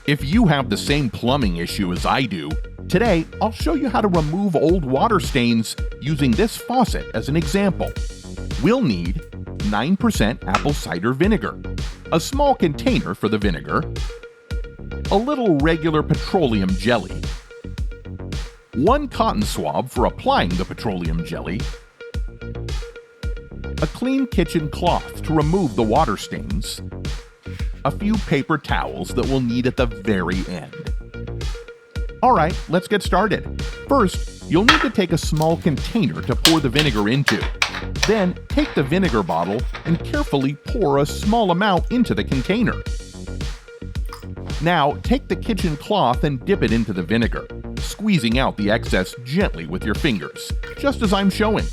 If you have the same plumbing issue as I do, today I'll show you how to remove old water stains using this faucet as an example. We'll need 9% apple cider vinegar, a small container for the vinegar, a little regular petroleum jelly, 1 cotton swab for applying the petroleum jelly, a clean kitchen cloth to remove the water stains, a few paper towels that we'll need at the very end. Alright, let's get started. First, you'll need to take a small container to pour the vinegar into. Then, take the vinegar bottle and carefully pour a small amount into the container. Now, take the kitchen cloth and dip it into the vinegar, squeezing out the excess gently with your fingers, just as I'm showing.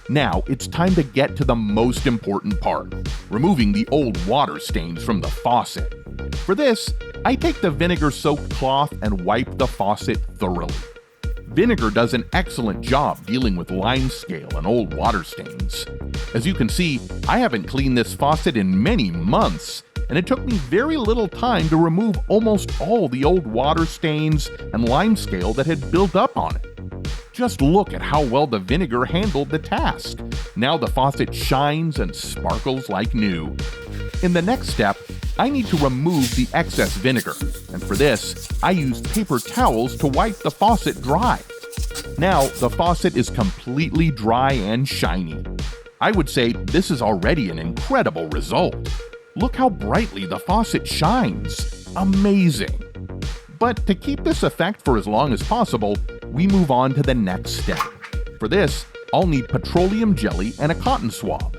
Now, it's time to get to the most important part, removing the old water stains from the faucet. For this, I take the vinegar-soaked cloth and wipe the faucet thoroughly. Vinegar does an excellent job dealing with limescale and old water stains. As you can see, I haven't cleaned this faucet in many months, and it took me very little time to remove almost all the old water stains and limescale that had built up on it. Just look at how well the vinegar handled the task. Now the faucet shines and sparkles like new. In the next step, I need to remove the excess vinegar, and for this, I use paper towels to wipe the faucet dry. Now, the faucet is completely dry and shiny. I would say this is already an incredible result. Look how brightly the faucet shines. Amazing! But to keep this effect for as long as possible, we move on to the next step. For this, I'll need petroleum jelly and a cotton swab.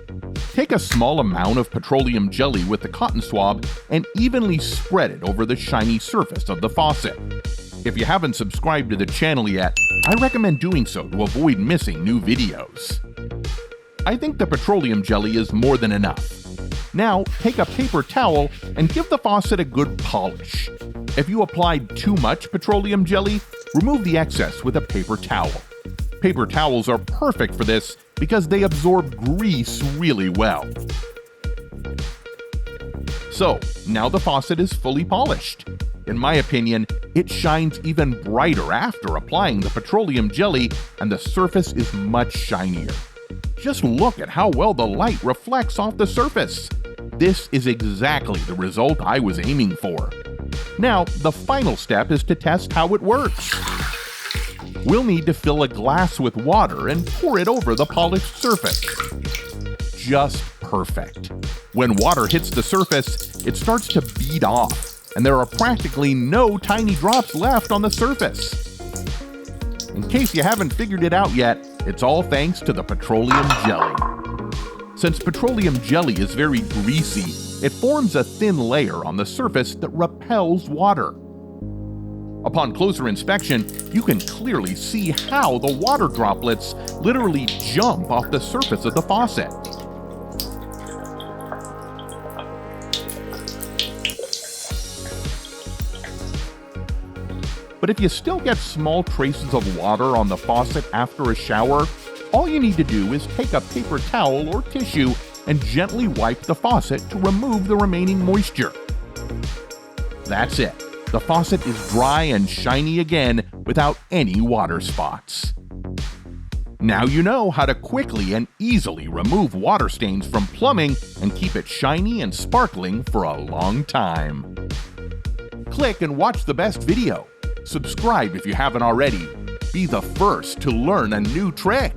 Take a small amount of petroleum jelly with the cotton swab and evenly spread it over the shiny surface of the faucet. If you haven't subscribed to the channel yet, I recommend doing so to avoid missing new videos. I think the petroleum jelly is more than enough. Now, take a paper towel and give the faucet a good polish. If you applied too much petroleum jelly, remove the excess with a paper towel. Paper towels are perfect for this because they absorb grease really well. So, now the faucet is fully polished. In my opinion, it shines even brighter after applying the petroleum jelly, and the surface is much shinier. Just look at how well the light reflects off the surface. This is exactly the result I was aiming for. Now, the final step is to test how it works. We'll need to fill a glass with water and pour it over the polished surface. Just perfect. When water hits the surface, it starts to bead off, and there are practically no tiny drops left on the surface. In case you haven't figured it out yet, it's all thanks to the petroleum jelly. Since petroleum jelly is very greasy, it forms a thin layer on the surface that repels water. Upon closer inspection, you can clearly see how the water droplets literally jump off the surface of the faucet. But if you still get small traces of water on the faucet after a shower, all you need to do is take a paper towel or tissue and gently wipe the faucet to remove the remaining moisture. That's it. The faucet is dry and shiny again without any water spots. Now you know how to quickly and easily remove water stains from plumbing and keep it shiny and sparkling for a long time. Click and watch the best video. Subscribe if you haven't already. Be the first to learn a new trick.